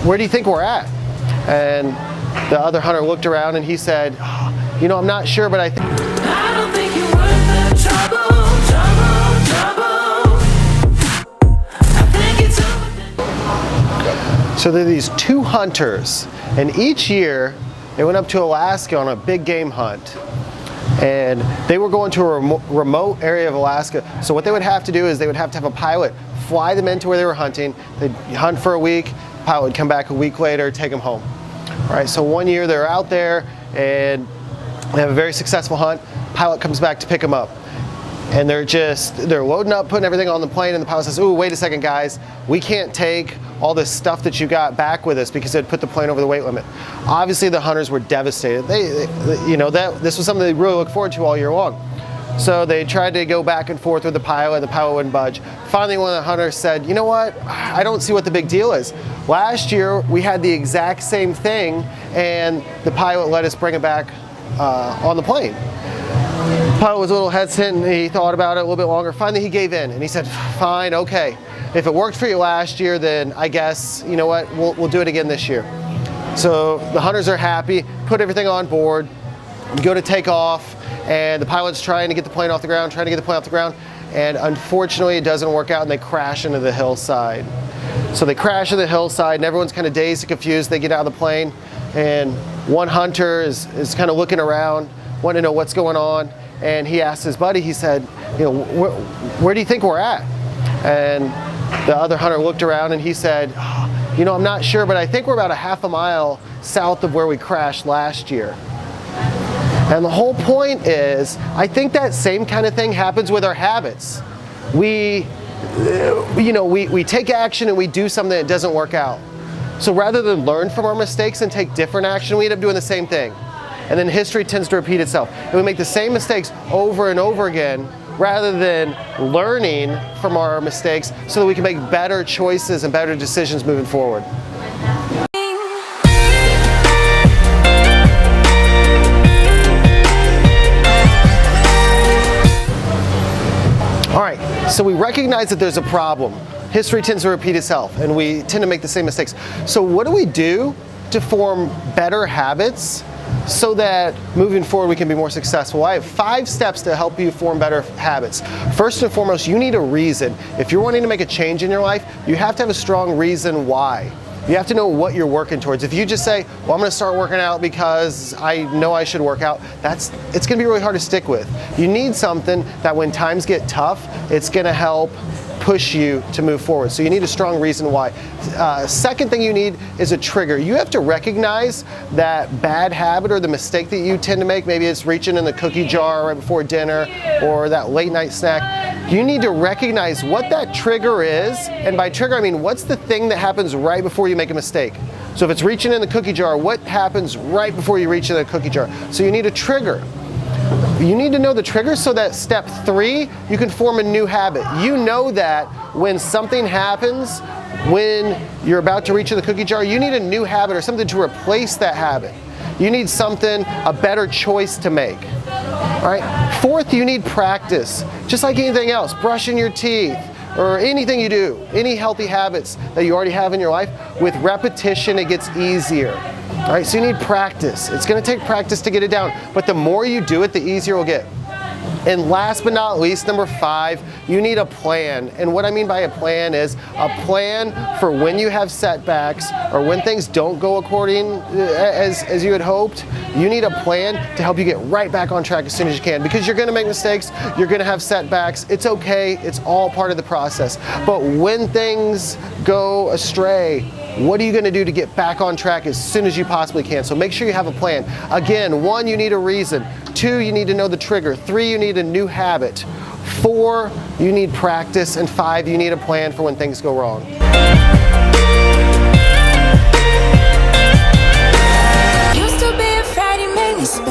where do you think we're at? And the other hunter looked around and he said, oh, you know, I'm not sure, but I think. I don't think you're worth the trouble. I think it's over. So there are these two hunters, and each year they went up to Alaska on a big game hunt. And they were going to a remote area of Alaska. So what they would have to do is they would have to have a pilot fly them into where they were hunting. They'd hunt for a week, the pilot would come back a week later, take them home. All right, so one year they're out there and they have a very successful hunt. Pilot comes back to pick them up. And they're loading up, putting everything on the plane, and the pilot says, "Ooh, wait a second, guys. We can't take all this stuff that you got back with us because they'd put the plane over the weight limit." Obviously, the hunters were devastated. This was something they really looked forward to all year long. So they tried to go back and forth with the pilot. The pilot wouldn't budge. Finally, one of the hunters said, "You know what? I don't see what the big deal is. Last year, we had the exact same thing, and the pilot let us bring it back on the plane." The pilot was a little hesitant, and he thought about it a little bit longer. Finally, he gave in, and he said, "Fine, okay. If it worked for you last year, then I guess, you know what, we'll do it again this year." So the hunters are happy, put everything on board, go to take off, and the pilot's trying to get the plane off the ground, and unfortunately it doesn't work out, and they crash into the hillside. So they crash into the hillside, and everyone's kind of dazed and confused. They get out of the plane, and one hunter is kind of looking around, wanting to know what's going on, and he asked his buddy, he said, "You know, where do you think we're at?" And the other hunter looked around and he said, oh, "You know, I'm not sure, but I think we're about a half a mile south of where we crashed last year." And the whole point is, I think that same kind of thing happens with our habits. We take action and we do something that doesn't work out. So rather than learn from our mistakes and take different action, we end up doing the same thing. And then history tends to repeat itself. And we make the same mistakes over and over again, rather than learning from our mistakes so that we can make better choices and better decisions moving forward. All right, so we recognize that there's a problem. History tends to repeat itself, and we tend to make the same mistakes. So what do we do to form better habits so that moving forward we can be more successful? I have 5 steps to help you form better habits. First and foremost, you need a reason. If you're wanting to make a change in your life, you have to have a strong reason why. You have to know what you're working towards. If you just say, "Well, I'm going to start working out because I know I should work out," it's going to be really hard to stick with. You need something that when times get tough, it's going to help push you to move forward. So you need a strong reason why. Second thing you need is a trigger. You have to recognize that bad habit or the mistake that you tend to make. Maybe it's reaching in the cookie jar right before dinner or that late night snack. You need to recognize what that trigger is. And by trigger, I mean, what's the thing that happens right before you make a mistake? So if it's reaching in the cookie jar, what happens right before you reach in the cookie jar? So you need a trigger. You need to know the trigger so that step 3, you can form a new habit. You know that when something happens, when you're about to reach in the cookie jar, you need a new habit or something to replace that habit. You need something, a better choice to make. All right. Fourth, you need practice. Just like anything else, brushing your teeth or anything you do, any healthy habits that you already have in your life, with repetition, it gets easier. All right, so you need practice. It's going to take practice to get it down, but the more you do it, the easier it will get. And last but not least, number 5, you need a plan. And what I mean by a plan is a plan for when you have setbacks or when things don't go according as you had hoped. You need a plan to help you get right back on track as soon as you can, because you're going to make mistakes, you're going to have setbacks. It's okay, it's all part of the process. But when things go astray, what are you going to do to get back on track as soon as you possibly can? So make sure you have a plan. Again, 1, you need a reason. 2, you need to know the trigger. 3, you need a new habit. 4, you need practice. And 5, you need a plan for when things go wrong. Used to be a Friday, made me spend